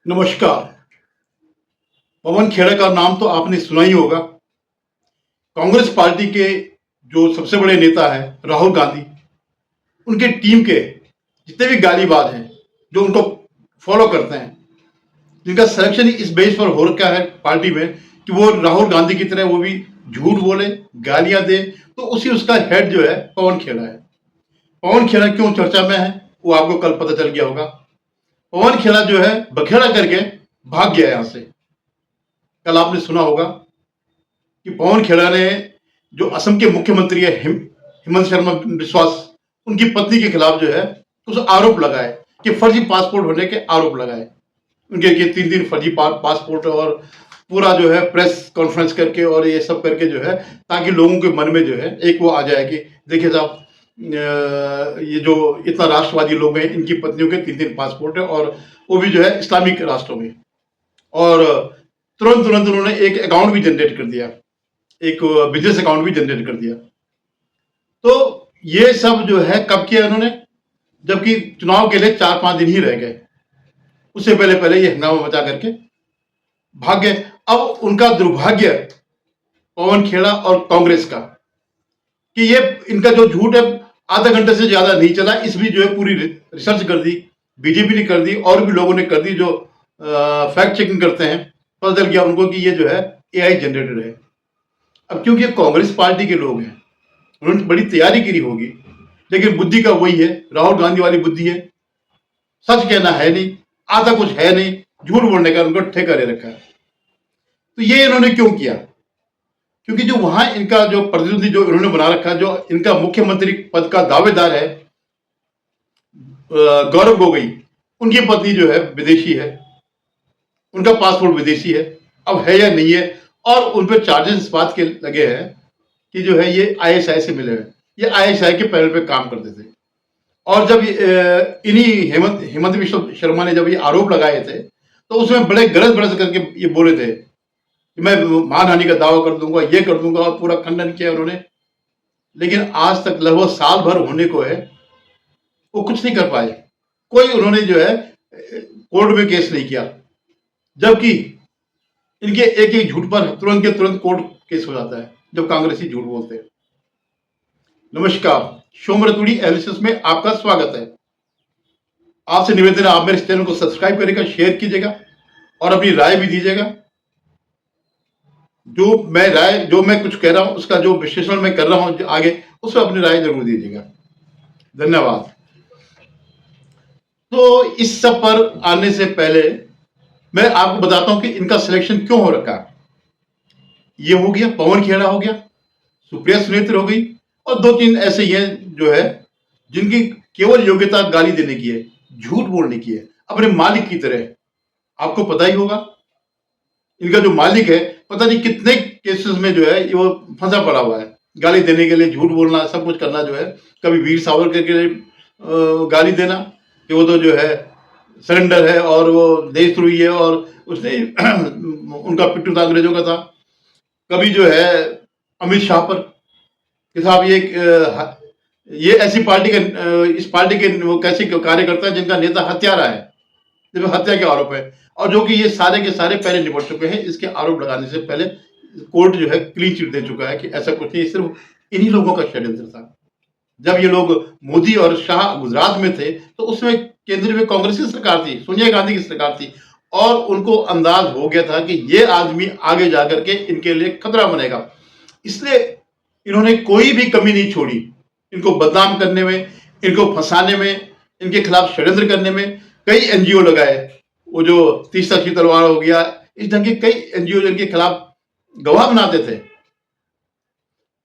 नमस्कार। पवन खेड़ा का नाम तो आपने सुना ही होगा। कांग्रेस पार्टी के जो सबसे बड़े नेता हैं राहुल गांधी, उनके टीम के जितने भी गालीबाज हैं जो उनको फॉलो करते हैं, जिनका सिलेक्शन ही इस बेस पर हो रखा है पार्टी में कि वो राहुल गांधी की तरह वो भी झूठ बोले, गालियां दे, तो उसी उसका हेड जो है पवन खेड़ा है। पवन खेड़ा क्यों चर्चा में है वो आपको कल पता चल गया होगा। पवन खेड़ा जो है बखेड़ा करके भाग गया यहां से। कल आपने सुना होगा कि पवन खेड़ा ने जो असम के मुख्यमंत्री है हेमंत शर्मा बिस्वास, उनकी पत्नी के खिलाफ जो है कुछ आरोप लगाए कि फर्जी पासपोर्ट होने के आरोप लगाए। उनके ये 3 दिन फर्जी पासपोर्ट और पूरा जो है प्रेस कॉन्फ्रेंस करके और ये सब करके जो है ताकि लोगों के मन में जो है एक वो आ जाए कि देखिए साहब, ये जो इतना राष्ट्रवादी लोग हैं इनकी पत्नियों के 3 पासपोर्ट है और वो भी जो है इस्लामिक राष्ट्रों में। और तुरंत तुरंत उन्होंने एक अकाउंट भी जनरेट कर दिया, एक बिजनेस अकाउंट भी जनरेट कर दिया। तो ये सब जो है कब किया उन्होंने, जबकि चुनाव के लिए 4-5 दिन ही रह गए। उससे पहले पहले ये हंगामा मचा करके भाग गए। अब उनका दुर्भाग्य पवन खेड़ा और कांग्रेस का कि ये इनका जो झूठ है आधा घंटे से ज्यादा नहीं चला। इस भी जो है पूरी रिसर्च कर दी, बीजेपी ने कर दी और भी लोगों ने कर दी जो फैक्ट चेकिंग करते हैं। पता चल गया उनको कि ये जो है एआई जनरेटेड है। अब क्योंकि कांग्रेस पार्टी के लोग हैं, उन्होंने बड़ी तैयारी करी होगी, लेकिन बुद्धि का वही है, राहुल गांधी वाली बुद्धि है। सच कहना है नहीं, आधा कुछ है नहीं, झूठ बोलने का उनको ठेका ले रखा है। तो ये इन्होंने क्यों किया? क्योंकि जो वहां इनका जो प्रतिनिधि जो इन्होंने बना रखा, जो इनका मुख्यमंत्री पद का दावेदार है गौरव गोगोई, उनकी पत्नी जो है विदेशी है, उनका पासपोर्ट विदेशी है। अब है या नहीं है, और उन पर चार्जेस इस बात के लगे हैं कि जो है ये आईएसआई से मिले हैं, ये आईएसआई के पैनल पे काम करते थे। और जब इन्हीं हेमंत बिश्व शर्मा ने जब ये आरोप लगाए थे तो उसमें बड़े गरज बरस करके ये बोले थे कि मैं मानहानि का दावा कर दूंगा, ये कर दूंगा, और पूरा खंडन किया उन्होंने। लेकिन आज तक लगभग साल भर होने को है, वो कुछ नहीं कर पाए। कोई उन्होंने जो है कोर्ट में केस नहीं किया, जबकि इनके एक एक झूठ पर तुरंत के तुरंत कोर्ट केस हो जाता है जब कांग्रेसी झूठ बोलते हैं। नमस्कार, सोम रतूड़ी एनालिसिस में आपका स्वागत है। आपसे निवेदन है, आप मेरे इस चैनल को सब्सक्राइब करिएगा, शेयर कीजिएगा और अपनी राय भी दीजिएगा। जो मैं कुछ कह रहा हूं उसका जो विश्लेषण मैं कर रहा हूं आगे, उसमें अपनी राय जरूर दीजिएगा। धन्यवाद। तो इस सब पर आने से पहले मैं आपको बताता हूं कि इनका सिलेक्शन क्यों हो रखा। ये हो गया, पवन खेड़ा हो गया, सुप्रिया सुलेत्र हो गई, और 2-3 ऐसे ही हैं जो है जिनकी केवल योग्यता गाली देने की है, झूठ बोलने की है, अपने मालिक की तरह। आपको पता ही होगा इनका जो मालिक है पता नहीं कितने केसेस में जो है वो फंसा पड़ा हुआ है, गाली देने के लिए, झूठ बोलना, सब कुछ करना जो है। कभी वीर सावरकर के लिए गाली देना कि वो तो जो है सरेंडर है और वो देशद्रोही है और उसने उनका पिट्ठू था अंग्रेजों का था। कभी जो है अमित शाह पर कि साहब ये ऐसी पार्टी के, इस पार्टी के वो कैसे कार्यकर्ता है जिनका नेता हत्यारा है, जिस पर हत्या के आरोप है, और जो कि ये सारे के सारे पहले निपट चुके हैं। इसके आरोप लगाने से पहले कोर्ट जो है क्लीन चिट दे चुका है कि ऐसा कुछ नहीं, सिर्फ इन्हीं लोगों का षड्यंत्र था। जब ये लोग मोदी और शाह गुजरात में थे तो उसमें केंद्र में कांग्रेस की सरकार थी, सोनिया गांधी की सरकार थी, और उनको अंदाज हो गया था कि ये आदमी आगे जाकर के इनके लिए खतरा बनेगा। इसलिए इन्होंने कोई भी कमी नहीं छोड़ी इनको बदनाम करने में, इनको फंसाने में, इनके खिलाफ षड्यंत्र करने में। कई एनजीओ लगाए, वो जो तीसरा की तलवार हो गया, इस ढंग के कई एनजीओ इनके खिलाफ गवाह बनाते थे।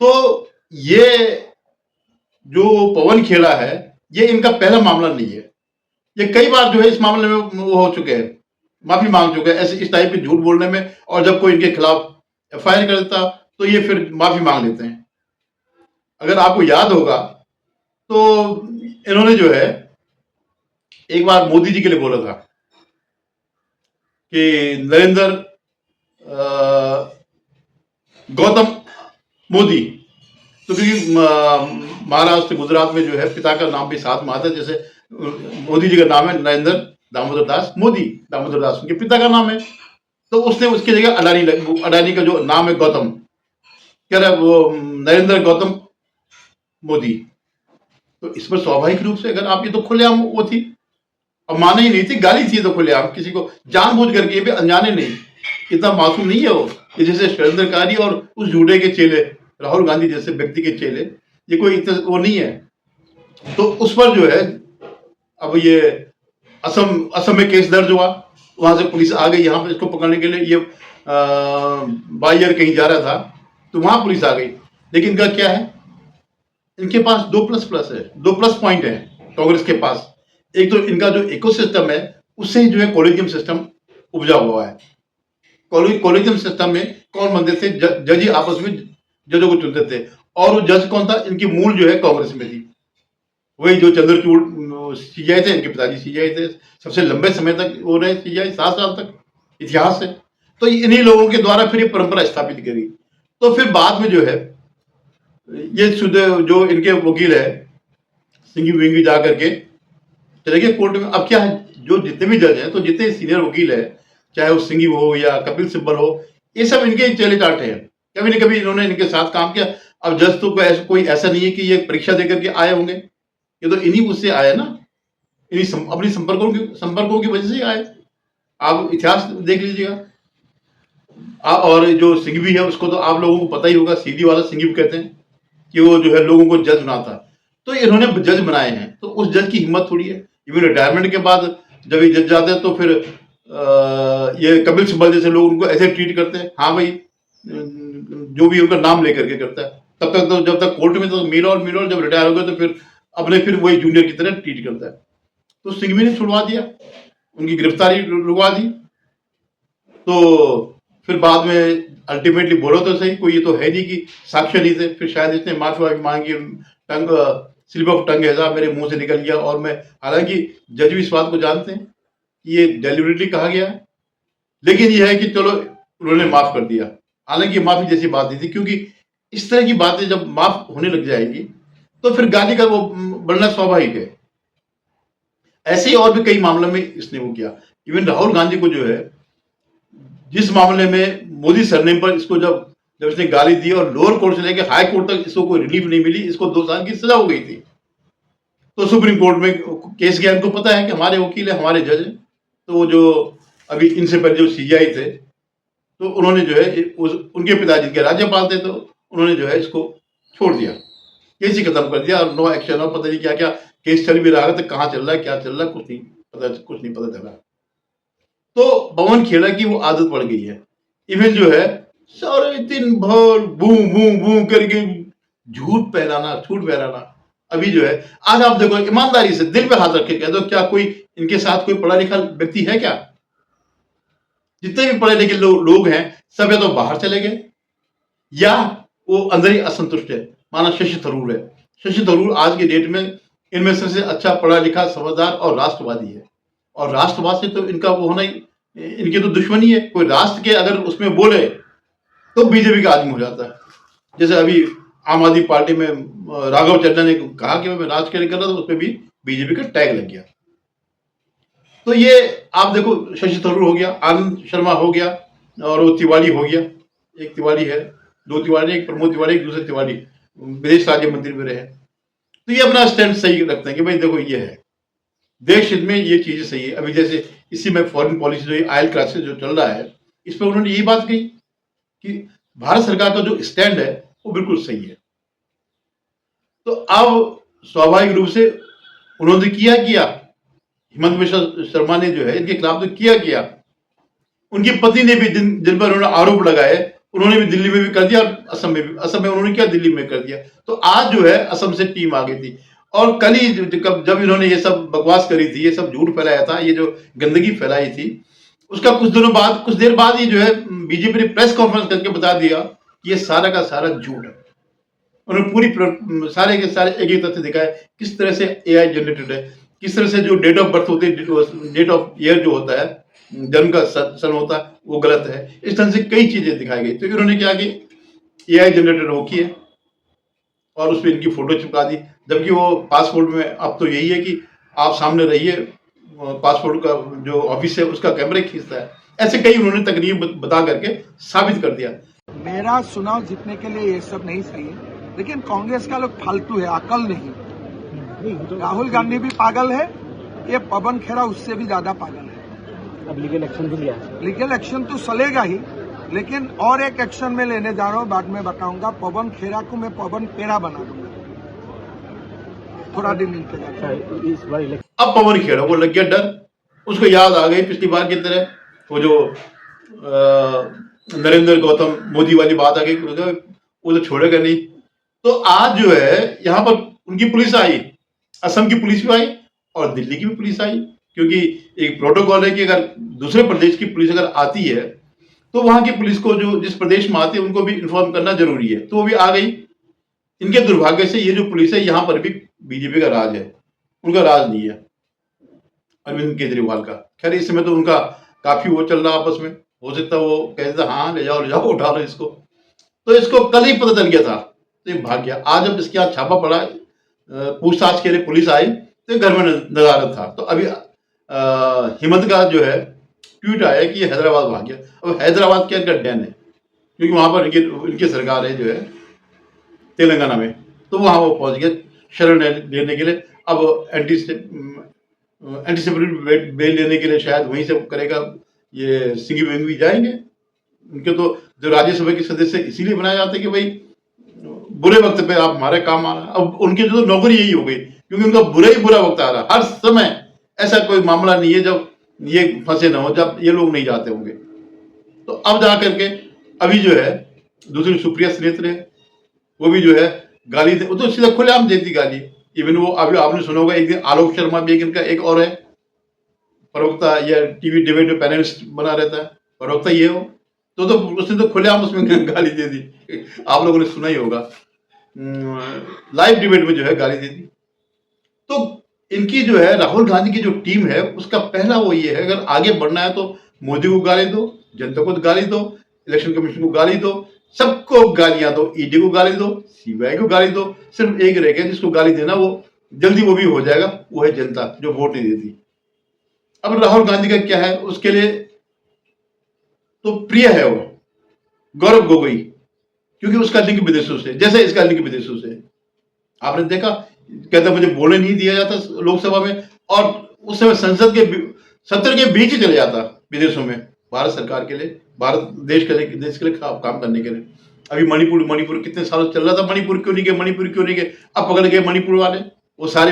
तो ये जो पवन खेड़ा है, ये इनका पहला मामला नहीं है। ये कई बार जो है इस मामले में वो हो चुके हैं, माफी मांग चुके हैं ऐसे इस टाइप के झूठ बोलने में। और जब कोई इनके खिलाफ एफआईआर कर देता तो ये फिर माफी मांग लेते हैं। अगर आपको याद होगा तो इन्होंने जो है एक बार मोदी जी के लिए बोला था कि नरेंद्र गौतम मोदी, तो क्योंकि महाराष्ट्र गुजरात में जो है पिता का नाम भी साथ में आता है, जैसे मोदी जी का नाम है नरेंद्र दामोदर दास मोदी, दामोदर दास उनके पिता का नाम है। तो उसने उसकी जगह अडानी का जो नाम है गौतम, क्या रहा वो नरेंद्र गौतम मोदी। तो इस पर स्वाभाविक रूप से अगर आप, ये तो खुलेआम वो थी, अब माना ही नहीं थी, गाली थी, तो खुलेआम किसी को जानबूझ करके, ये भी अनजाने नहीं, इतना मासूम नहीं है वो। ये जैसे षड्यंत्रकारी और उस झूठे के चेले राहुल गांधी जैसे व्यक्ति के चेले, ये कोई इतना वो नहीं है। तो उस पर जो है अब ये असम में केस दर्ज हुआ, वहां से पुलिस आ गई यहाँ पे इसको पकड़ने के लिए। ये बाई एयर कहीं जा रहा था तो वहां पुलिस आ गई। लेकिन इनका क्या है, इनके पास 2++ है, 2+ पॉइंट है कांग्रेस के पास। एक तो इनका जो इकोसिस्टम है उससे ही जो है कॉलेजियम सिस्टम उपजा हुआ है। कॉलेजियम सिस्टम में कौन बनते थे, जज ही आपस में जजों को चुनते थे, और वो जज कौन था, इनकी मूल जो है कांग्रेस में थी। वही जो चंद्रचूड़ सीजीआई थे, इनके पिताजी सीजीआई थे, सबसे लंबे समय तक वो रहे सीजीआई, 7 साल तक इतिहास है। तो इन्हीं लोगों के द्वारा फिर ये परंपरा स्थापित करी। तो फिर बाद में जो है ये जो इनके वकील है सिंघी विंगी जा करके चले गए कोर्ट में। अब क्या है, जो जितने भी जज हैं, तो जितने सीनियर वकील है, चाहे वो सिंघी हो या कपिल सिब्बल हो, ये सब इनके चेले चाटे हैं। कभी न कभी इन्होंने इनके साथ काम किया। अब जज तो कोई ऐसा नहीं है कि ये परीक्षा देकर के आए होंगे, ये तो इन्हीं उससे आए ना, इन्हीं अपनी संपर्कों की वजह से ही आए। आप इतिहास देख लीजिएगा। और जो सिंघवी है उसको तो आप लोगों को पता ही होगा, सीधी वाला सिंघवी कहते हैं कि वो जो है लोगों को जज बनाता। तो इन्होंने जज बनाए हैं, तो उस जज की हिम्मत थोड़ी है। इवन रिटायरमेंट के बाद जब ये जज जाते हैं तो फिर ये कपिल सिब्बल जैसे लोग उनको ऐसे ट्रीट करते हैं, हाँ भाई जो भी उनका नाम लेकर के करता है। तब तक तो जब तक कोर्ट में तो मीरौल जब रिटायर हो गए तो फिर वही जूनियर की तरह ट्रीट करता है। तो सिंघवी ने छुड़वा दिया, उनकी गिरफ्तारी रुकवा दी। तो फिर बाद में अल्टीमेटली बोलो तो सही, कोई ये तो है नहीं कि साक्ष्य नहीं थे। फिर शायद इसने माफी मांगी, स्लिप ऑफ टंग है मेरे मुंह से निकल गया। और मैं, हालांकि जज भी इस बात को जानते हैं कि ये डेलिबरेटली कहा गया है, लेकिन यह है कि चलो उन्होंने माफ कर दिया। हालांकि माफी जैसी बात नहीं थी, क्योंकि इस तरह की बातें जब माफ होने लग जाएंगी तो फिर गाली का वो बढ़ना स्वाभाविक है। ऐसे ही और भी कई मामलों में इसने वो किया। इवन राहुल गांधी को जो है, जिस मामले में मोदी सरनेम पर इसको जब इसने गाली दी और लोअर कोर्ट से लेकर हाई कोर्ट तक इसको कोई रिलीफ नहीं मिली, इसको 2 साल की सजा हो गई थी। तो सुप्रीम कोर्ट में केस गया। इनको पता है कि हमारे वकील है, हमारे जज है। तो वो जो अभी इनसे पहले जो सीजीआई थे, तो उन्होंने जो है उनके पिताजी के राज्यपाल थे, तो उन्होंने जो है इसको छोड़ दिया, केस ही खत्म कर दिया। और नो एक्शन, और पता नहीं क्या क्या केस चल भी रहा है, तो कहाँ चल रहा है, क्या चल रहा है, कुछ नहीं पता चला। तो पवन खेड़ा की वो आदत पड़ गई है। इवन जो है सारे दिन भर बू बू बू करके झूठ फैलाना। अभी जो है, आज आप देखो, ईमानदारी से दिल पे हाथ रख के कह दो, क्या कोई इनके साथ कोई पढ़ा लिखा व्यक्ति है क्या? जितने भी पढ़े लिखे लोग हैं, सब या तो बाहर चले गए या वो अंदर ही असंतुष्ट है। माना शशि थरूर है, शशि थरूर आज के डेट में इनमें सबसे अच्छा पढ़ा लिखा, समझदार और राष्ट्रवादी है। और राष्ट्रवाद से तो इनका वो होना ही, इनकी तो दुश्मनी है। कोई राष्ट्र के अगर उसमें बोले तो बीजेपी का आदमी हो जाता है। जैसे अभी आम आदमी पार्टी में राघव चड्ढा ने कहा कि मैं राज कार्य कर रहा था, उस पर भी बीजेपी का टैग लग गया। तो ये आप देखो, शशि थरूर हो गया, आनंद शर्मा हो गया, और वो तिवारी हो गया। एक तिवारी है, 2 तिवारी, एक प्रमोद तिवारी, एक दूसरे तिवारी विदेश राज्य मंत्री में रहे। तो ये अपना स्टैंड सही रखते हैं कि भाई देखो ये है, देश हित में ये चीजें सही है। अभी जैसे इसी में फॉरेन पॉलिसी जो आयल क्राइसिस जो चल रहा है, इस पर उन्होंने यही बात कही कि भारत सरकार का जो स्टैंड है वो बिल्कुल सही है। तो अब स्वाभाविक रूप से उन्होंने किया हिमंत बिश्वा शर्मा ने जो है इनके खिलाफ तो किया। उनकी पत्नी ने भी जिन पर उन्होंने आरोप लगाए, उन्होंने भी दिल्ली में भी कर दिया, और असम में उन्होंने क्या, दिल्ली में कर दिया। तो आज जो है असम से टीम आ गई थी। और कल ही जब इन्होंने ये सब बकवास करी थी, ये सब झूठ फैलाया था, ये जो गंदगी फैलाई थी, उसका कुछ देर बाद ही जो है बीजेपी ने प्रेस कॉन्फ्रेंस करके बता दिया कि ये सारा का सारा झूठ है। उन्होंने पूरी सारे के सारे एक तथ्य दिखाए, किस तरह से एआई जनरेटेड है, किस तरह से जो डेट ऑफ बर्थ होती है, डेट ऑफ ईयर जो होता है, जन्म का सन होता है, वो गलत है। इस तरह से कई चीजें दिखाई गई। तो इन्होंने क्या कि एआई जनरेटेड होकी है और उस पर इनकी फोटो चिपका दी। जबकि वो पासपोर्ट में अब तो यही है कि आप सामने रहिए, पासपोर्ट का जो ऑफिस है उसका कैमरे खींचता है। ऐसे कई उन्होंने तकरीर बता करके साबित कर दिया। मेरा चुनाव जीतने के लिए ये सब नहीं सही है, लेकिन कांग्रेस का लोग फालतू है, अकल नहीं। राहुल गांधी भी पागल है, ये पवन खेड़ा उससे भी ज्यादा पागल है। अब लीगल एक्शन भी लिया है। लीगल एक्शन तो चलेगा ही, लेकिन और एक एक्शन में लेने जा रहा हूँ, बाद में बताऊंगा। पवन खेड़ा को मैं पवन पेड़ा बना दूंगा, थोड़ा दिन इंतजार। इस बार इलेक्शन अब पवन खेड़ा को लग गया डर, उसको याद आ गई पिछली बार की तरह वो जो नरेंद्र गौतम मोदी वाली बात आ गई, वो तो छोड़ेगा नहीं। तो आज जो है यहाँ पर उनकी पुलिस आई, असम की पुलिस भी आई और दिल्ली की भी पुलिस आई, क्योंकि एक प्रोटोकॉल है कि अगर दूसरे प्रदेश की पुलिस अगर आती है तो वहां की पुलिस को जो जिस प्रदेश में आती है उनको भी इन्फॉर्म करना जरूरी है। तो वो भी आ गई। इनके दुर्भाग्य से ये जो पुलिस है यहाँ पर भी बीजेपी का राज है, उनका राज नहीं है अरविंद केजरीवाल का। खैर इस समय तो उनका काफी वो चल रहा आपस में, हो सकता है वो कह देता हाँ ले जाओ उठा लो इसको। तो इसको कल ही पता चल गया था तो ये भाग गया। आज जब इसके यहाँ छापा पड़ा, पूछताछ के लिए पुलिस आई तो घर में नदारद था। तो अभी हिम्मत का जो है ट्वीट आया कि ये हैदराबाद भाग गया। अब हैदराबाद के अंदर डैन है, क्योंकि वहां पर इनकी सरकार है जो है तेलंगाना में, तो वहां वो पहुंच गया शरण लेने के लिए। अब एंटीसिपेटरी बेल लेने के लिए शायद वहीं से करेगा। ये सिंघी वेंगी जाएंगे। उनके तो जो राज्यसभा के सदस्य इसीलिए बनाए जाते हैं कि भाई बुरे वक्त पे आप हमारे काम आना। अब उनकी जो नौकरी यही हो गई, क्योंकि उनका बुरा ही बुरा वक्त आ रहा। हर समय ऐसा कोई मामला नहीं है जब ये फंसे ना हो, जब ये लोग नहीं जाते होंगे। तो अब जा करके अभी जो है दूसरी सुप्रिया सुलेत्र है, वो भी जो है गाली दे, वो तो सीधा खुलेआम देती गाली। इवन वो अभी आपने सुना होगा एक दिन आलोक शर्मा भी इनका एक और है प्रवक्ता, या टीवी डिबेट में पैनलिस्ट बना रहता है, प्रवक्ता ये हो तो उसने तो खुलेआम उसमें गाली दे दी। आप लोगों ने सुना ही होगा, लाइव डिबेट में जो है गाली दे दी। तो इनकी जो है राहुल गांधी की जो टीम है उसका पहला वो ये है, अगर आगे बढ़ना है तो मोदी को गाली दो, जनता को गाली दो, इलेक्शन कमीशन को गाली दो, सबको गालियां दो, ईडी को गाली दो, सीबीआई को गाली दो। सिर्फ एक रह गया जिसको गाली देना, वो जल्दी वो भी हो जाएगा, वो है जनता जो वोट नहीं देती। अब राहुल गांधी का क्या है, उसके लिए तो प्रिय है वो गौरव गोगोई, क्योंकि उसका लिंक विदेशों से, जैसे इसका लिंक विदेशों से। आपने देखा, कहता मुझे बोलने नहीं दिया जाता लोकसभा में, और उस समय संसद के सत्र के बीच ही चले जाता विदेशों में भारत सरकार के लिए, भारत देश के लिए काम करने के लिए। अभी मणिपुर कितने सालों से चल रहा था, मणिपुर क्यों नहीं गए, अब पकड़ गए मणिपुर वाले। वो सारे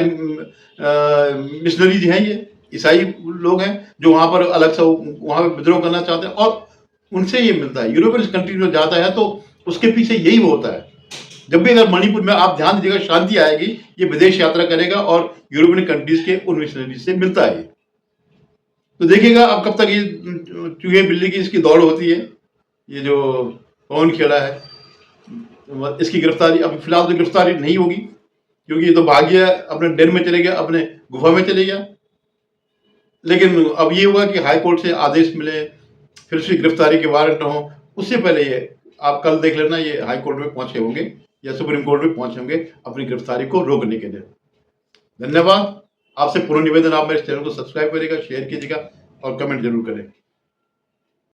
मिशनरीज हैं, ये ईसाई लोग हैं जो वहां पर अलग से वहां पर विद्रोह करना चाहते हैं, और उनसे ये मिलता है। यूरोपियन कंट्री में जाता है तो उसके पीछे यही होता है। जब भी अगर मणिपुर में आप ध्यान दीजिएगा शांति आएगी, ये विदेश यात्रा करेगा और यूरोपियन कंट्रीज के उन मिशनरीज से मिलता है। तो देखिएगा अब कब तक ये चूहे बिल्ली की इसकी दौड़ होती है। ये जो पवन खेड़ा है, इसकी गिरफ्तारी अभी फिलहाल तो गिरफ्तारी नहीं होगी, क्योंकि ये तो भाग गया, अपने डेन में चले गया, अपने गुफा में चले गया। लेकिन अब ये हुआ कि हाई कोर्ट से आदेश मिले, फिर उसकी गिरफ्तारी के वारंट हो, उससे पहले ये आप कल देख लेना, ये हाई कोर्ट में पहुंचे होंगे या सुप्रीम कोर्ट में पहुंचे होंगे अपनी गिरफ्तारी को रोकने के लिए। धन्यवाद। आपसे पुनः निवेदन, आप मेरे चैनल को सब्सक्राइब करिएगा, शेयर कीजिएगा और कमेंट जरूर करें।